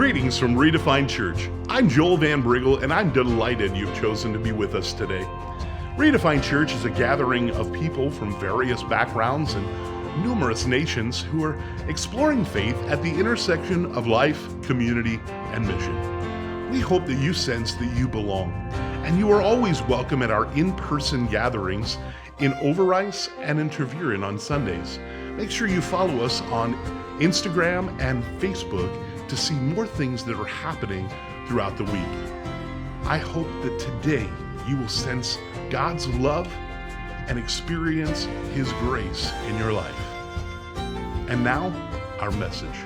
Greetings from Redefined Church. I'm Joel Van Briggle, and I'm delighted you've chosen to be with us today. Redefined Church is a gathering of people from various backgrounds and numerous nations who are exploring faith at the intersection of life, community, and mission. We hope that you sense that you belong, and you are always welcome at our in-person gatherings in Overijse and in Tervuren on Sundays. Make sure you follow us on Instagram and Facebook to see more things that are happening throughout the week. I hope that today you will sense God's love and experience His grace in your life. And now, our message.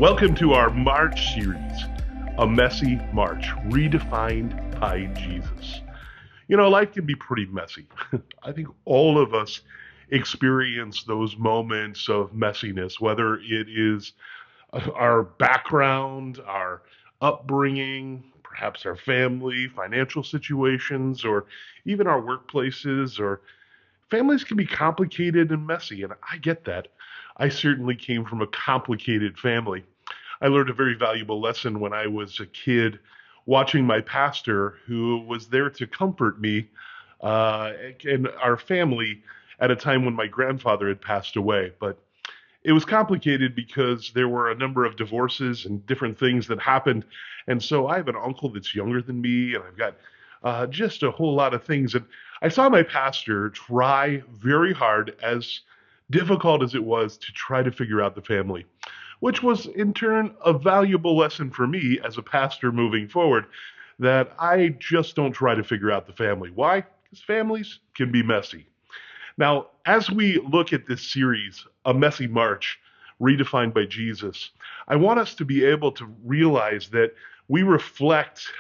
Welcome to our March series, A Messy March, Redefined by Jesus. You know, life can be pretty messy. I think all of us experience those moments of messiness, whether it is our background, our upbringing, perhaps our family, financial situations, or even our workplaces, or families can be complicated and messy, and I get that. I certainly came from a complicated family. I learned a very valuable lesson when I was a kid watching my pastor, who was there to comfort me and our family at a time when my grandfather had passed away. But it was complicated because there were a number of divorces and different things that happened. And so I have an uncle that's younger than me, and I've got just a whole lot of things. And I saw my pastor try very hard, as difficult as it was, to try to figure out the family, which was in turn a valuable lesson for me as a pastor moving forward, that I just don't try to figure out the family. Why? Because families can be messy. Now, as we look at this series, A Messy March, Redefined by Jesus, I want us to be able to realize that we reflect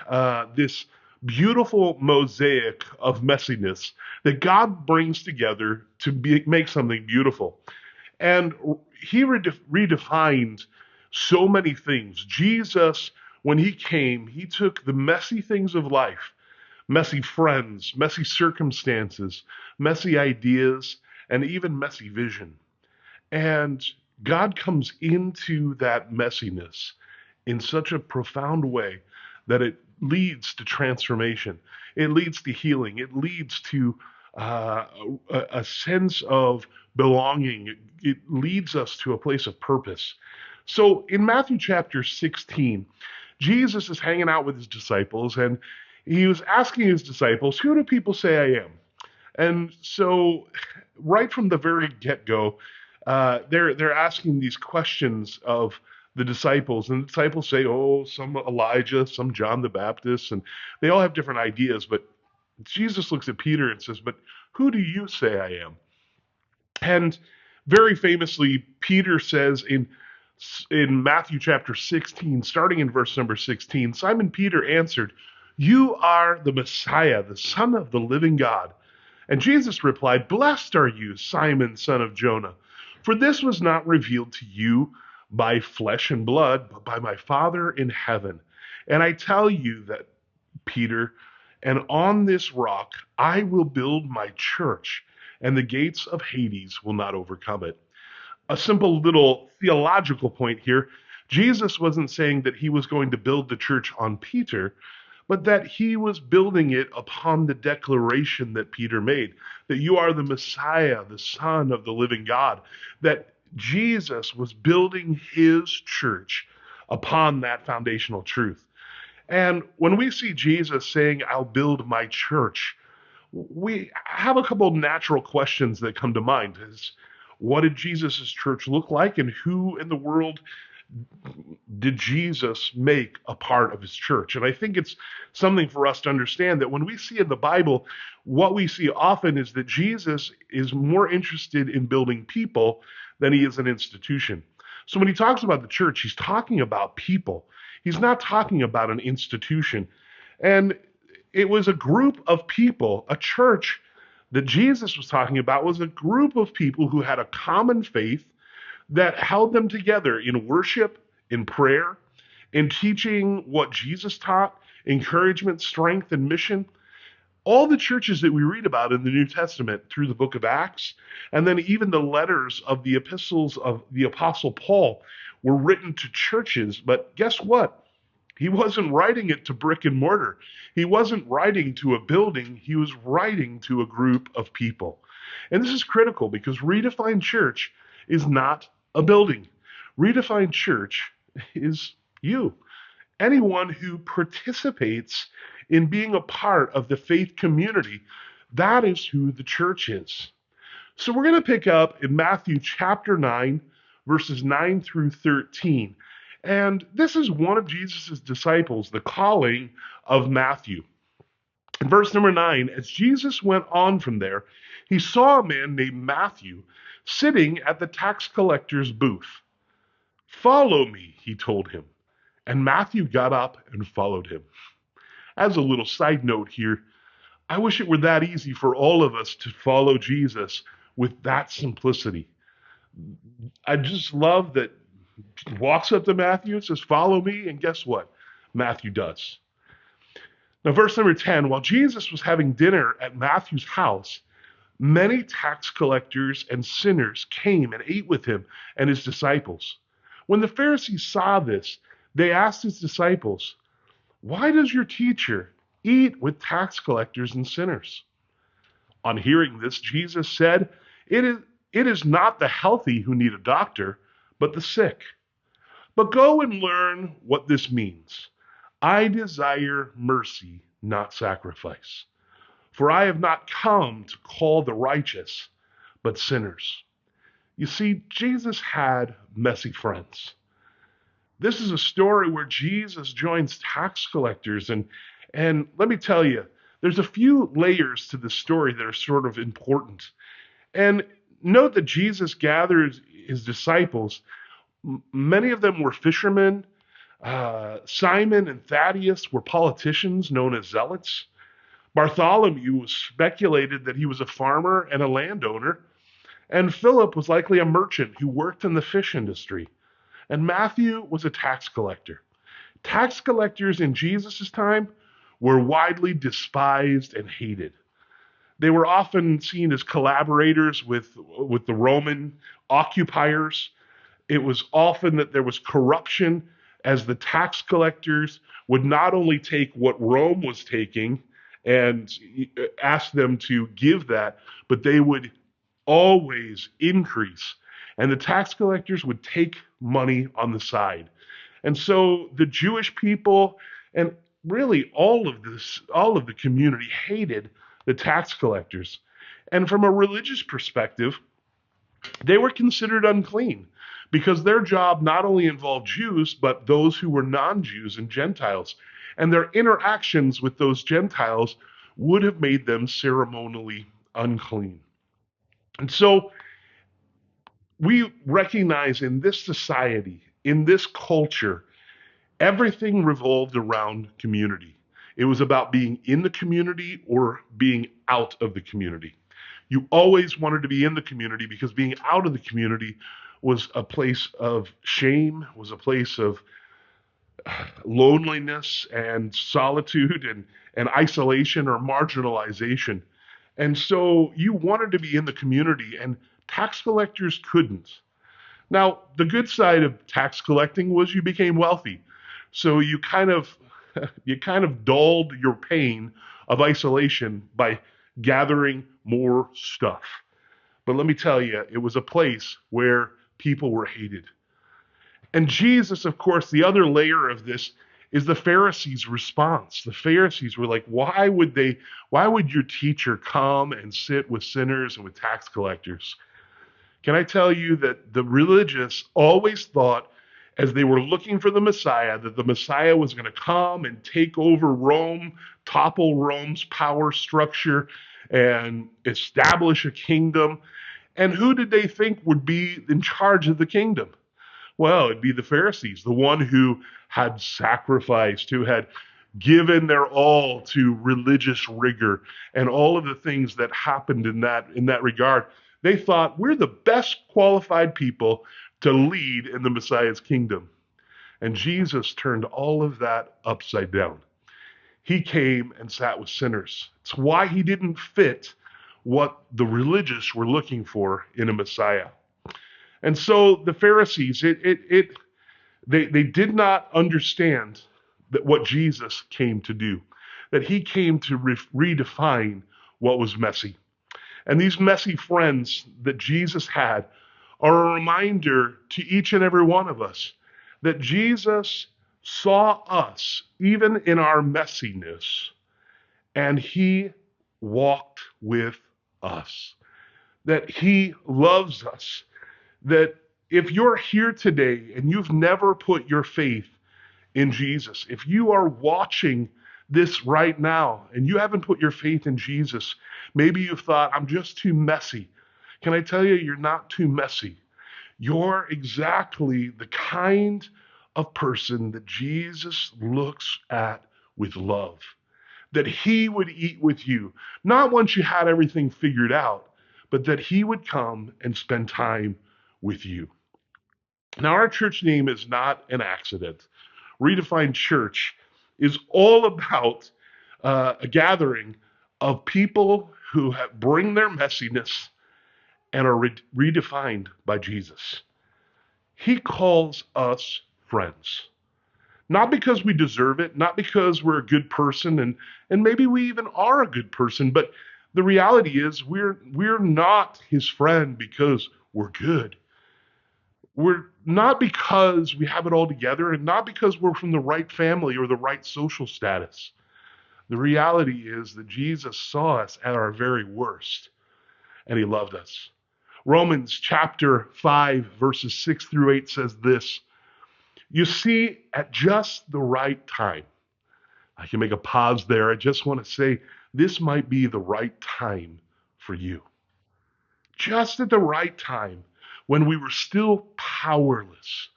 this beautiful mosaic of messiness that God brings together to make something beautiful. And He redefined so many things. Jesus, when He came, He took the messy things of life, messy friends, messy circumstances, messy ideas, and even messy vision. And God comes into that messiness in such a profound way that it leads to transformation. It leads to healing. It leads to a sense of belonging. It leads us to a place of purpose. So in Matthew chapter 16, Jesus is hanging out with His disciples, and He was asking His disciples, "Who do people say I am?" And so right from the very get-go, they're asking these questions of the disciples, and the disciples say, "Oh, some Elijah, some John the Baptist," and they all have different ideas. But Jesus looks at Peter and says, "But who do you say I am?" And very famously, Peter says in Matthew chapter 16, starting in verse number 16, Simon Peter answered, "You are the Messiah, the Son of the living God." And Jesus replied, "Blessed are you, Simon, son of Jonah, for this was not revealed to you by flesh and blood, but by my Father in heaven. And I tell you that, Peter, and on this rock I will build my church, and the gates of Hades will not overcome it." A simple little theological point here. Jesus wasn't saying that He was going to build the church on Peter, but that He was building it upon the declaration that Peter made, that you are the Messiah, the Son of the living God, that Jesus was building His church upon that foundational truth. And when we see Jesus saying, "I'll build my church," we have a couple of natural questions that come to mind. What did Jesus' church look like, and who in the world did Jesus make a part of his church? And I think it's something for us to understand that when we see in the Bible, what we see often is that Jesus is more interested in building people than he is an institution. So when he talks about the church, he's talking about people. He's not talking about an institution. And it was a group of people, a church that Jesus was talking about was a group of people who had a common faith that held them together in worship, in prayer, in teaching what Jesus taught, encouragement, strength, and mission. All the churches that we read about in the New Testament through the book of Acts, and then even the letters of the epistles of the Apostle Paul were written to churches. But guess what? He wasn't writing it to brick and mortar. He wasn't writing to a building. He was writing to a group of people. And this is critical because Redefined Church is not a building. Redefined Church is you. Anyone who participates in being a part of the faith community, that is who the church is. So we're going to pick up in Matthew chapter 9, verses 9 through 13. And this is one of Jesus' disciples, the calling of Matthew. In verse number 9, as Jesus went on from there, he saw a man named Matthew sitting at the tax collector's booth. "Follow me," he told him. And Matthew got up and followed him. As a little side note here, I wish it were that easy for all of us to follow Jesus with that simplicity. I just love that he walks up to Matthew and says, "Follow me," and guess what? Matthew does. Now, verse number 10, while Jesus was having dinner at Matthew's house, many tax collectors and sinners came and ate with him and his disciples. When the Pharisees saw this, they asked his disciples, "Why does your teacher eat with tax collectors and sinners?" On hearing this, Jesus said, It is not the healthy who need a doctor, but the sick. But go and learn what this means. I desire mercy, not sacrifice. For I have not come to call the righteous, but sinners." You see, Jesus had messy friends. This is a story where Jesus joins tax collectors. And let me tell you, there's a few layers to this story that are sort of important. And note that Jesus gathers his disciples. Many of them were fishermen. Simon and Thaddeus were politicians known as zealots. Bartholomew was speculated that he was a farmer and a landowner. And Philip was likely a merchant who worked in the fish industry. And Matthew was a tax collector. Tax collectors in Jesus' time were widely despised and hated. They were often seen as collaborators with the Roman occupiers. It was often that there was corruption, as the tax collectors would not only take what Rome was taking and ask them to give that, but they would always increase. And the tax collectors would take money on the side. And so the Jewish people and really all of the community hated the tax collectors. And from a religious perspective, they were considered unclean because their job not only involved Jews, but those who were non-Jews and Gentiles. And their interactions with those Gentiles would have made them ceremonially unclean. And so we recognize in this society, in this culture, everything revolved around community. It was about being in the community or being out of the community. You always wanted to be in the community because being out of the community was a place of shame, was a place of loneliness and solitude and isolation or marginalization. And so you wanted to be in the community, and tax collectors couldn't. Now, the good side of tax collecting was you became wealthy. So you kind of dulled your pain of isolation by gathering more stuff. But let me tell you, it was a place where people were hated. And Jesus, of course, the other layer of this is the Pharisees' response. The Pharisees were like, why would your teacher come and sit with sinners and with tax collectors? Can I tell you that the religious always thought as they were looking for the Messiah, that the Messiah was going to come and take over Rome, topple Rome's power structure, and establish a kingdom. And who did they think would be in charge of the kingdom? Well, it'd be the Pharisees, the one who had sacrificed, who had given their all to religious rigor and all of the things that happened in that regard. They thought we're the best qualified people to lead in the Messiah's kingdom. And Jesus turned all of that upside down. He came and sat with sinners. It's why he didn't fit what the religious were looking for in a Messiah. And so the Pharisees, they did not understand that what Jesus came to do, that he came to redefine what was messy. And these messy friends that Jesus had are a reminder to each and every one of us that Jesus saw us even in our messiness, and he walked with us, that he loves us, that if you're here today and you've never put your faith in Jesus, if you are watching this right now and you haven't put your faith in Jesus, maybe you've thought, I'm just too messy. Can I tell you, you're not too messy. You're exactly the kind of person that Jesus looks at with love, that he would eat with you, not once you had everything figured out, but that he would come and spend time with you. Now, our church name is not an accident. Redefined Church is all about a gathering of people who bring their messiness and are redefined by Jesus. He calls us friends. Not because we deserve it, not because we're a good person, and maybe we even are a good person, but the reality is we're not his friend because we're good. We're not because we have it all together, and not because we're from the right family or the right social status. The reality is that Jesus saw us at our very worst, and he loved us. Romans chapter 5, verses 6 through 8 says this: You see, at just the right time, I can make a pause there. I just want to say this might be the right time for you. Just at the right time, when we were still powerless,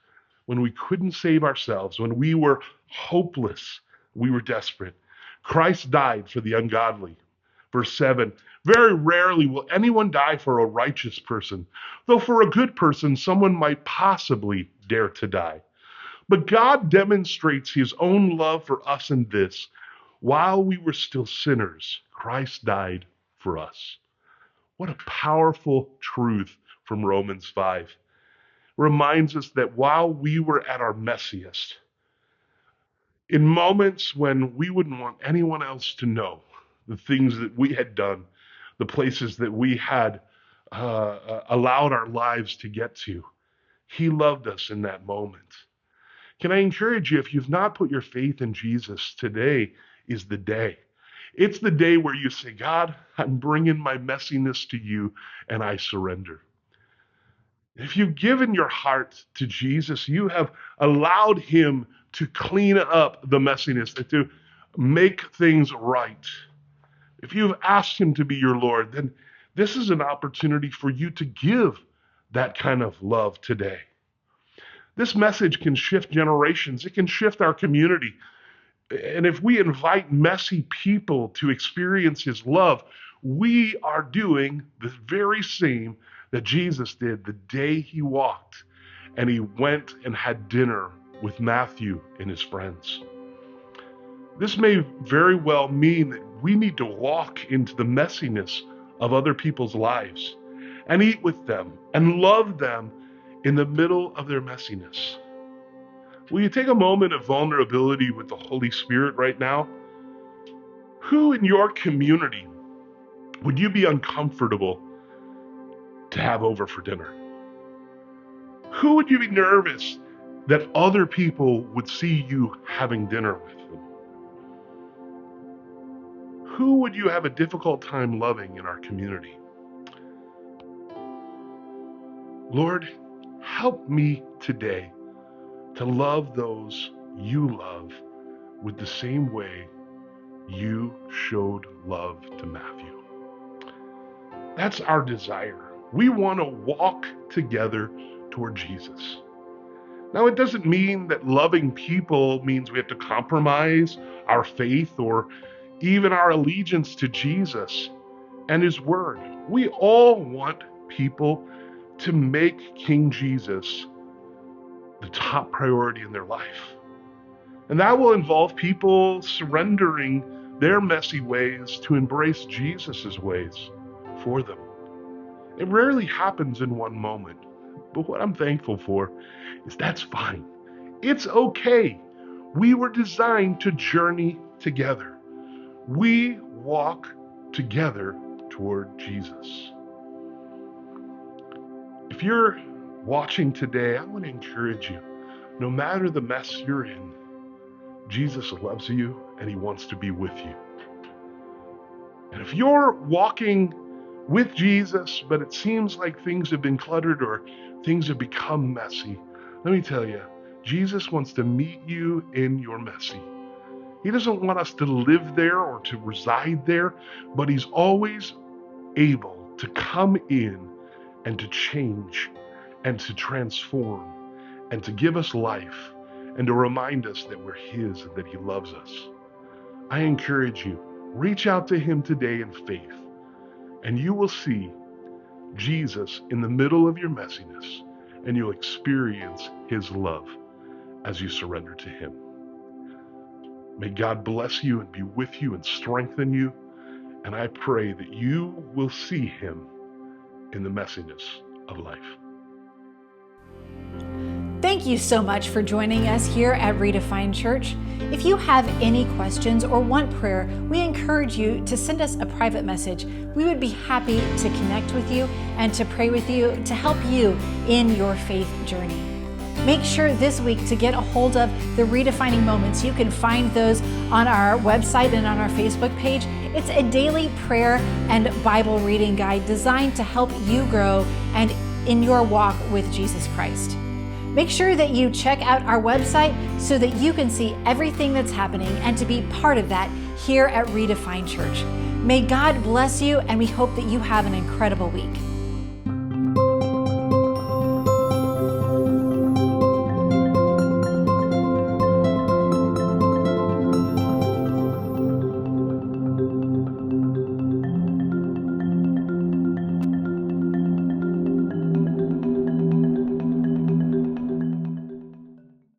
when we couldn't save ourselves, when we were hopeless, we were desperate, Christ died for the ungodly. Verse 7, very rarely will anyone die for a righteous person, though for a good person, someone might possibly dare to die. But God demonstrates his own love for us in this: while we were still sinners, Christ died for us. What a powerful truth from Romans 5. Reminds us that while we were at our messiest, in moments when we wouldn't want anyone else to know the things that we had done, the places that we had allowed our lives to get to, he loved us in that moment. Can I encourage you, if you've not put your faith in Jesus, today is the day. It's the day where you say, God, I'm bringing my messiness to you and I surrender. If you've given your heart to Jesus, you have allowed him to clean up the messiness, to make things right. If you've asked him to be your Lord, then this is an opportunity for you to give that kind of love today. This message can shift generations. It can shift our community. And if we invite messy people to experience his love, we are doing the very same that Jesus did the day he walked and he went and had dinner with Matthew and his friends. This may very well mean that we need to walk into the messiness of other people's lives and eat with them and love them in the middle of their messiness. Will you take a moment of vulnerability with the Holy Spirit right now? Who in your community would you be uncomfortable to have over for dinner? Who would you be nervous that other people would see you having dinner with them? Who would you have a difficult time loving in our community? Lord, help me today to love those you love with the same way you showed love to Matthew. That's our desire. We want to walk together toward Jesus. Now, it doesn't mean that loving people means we have to compromise our faith or even our allegiance to Jesus and his word. We all want people to make King Jesus the top priority in their life. And that will involve people surrendering their messy ways to embrace Jesus's ways for them. It rarely happens in one moment, but what I'm thankful for is that's fine. It's okay. We were designed to journey together. We walk together toward Jesus. If you're watching today, I want to encourage you, no matter the mess you're in, Jesus loves you and he wants to be with you. And if you're walking with Jesus, but it seems like things have been cluttered or things have become messy, let me tell you, Jesus wants to meet you in your messy. He doesn't want us to live there or to reside there, but he's always able to come in and to change and to transform and to give us life and to remind us that we're his and that he loves us. I encourage you, reach out to him today in faith, and you will see Jesus in the middle of your messiness, and you'll experience his love as you surrender to him. May God bless you and be with you and strengthen you, and I pray that you will see him in the messiness of life. Thank you so much for joining us here at Redefined Church. If you have any questions or want prayer, we encourage you to send us a private message. We would be happy to connect with you and to pray with you to help you in your faith journey. Make sure this week to get a hold of the Redefining Moments. You can find those on our website and on our Facebook page. It's a daily prayer and Bible reading guide designed to help you grow and in your walk with Jesus Christ. Make sure that you check out our website so that you can see everything that's happening and to be part of that here at Redefined Church. May God bless you, and we hope that you have an incredible week.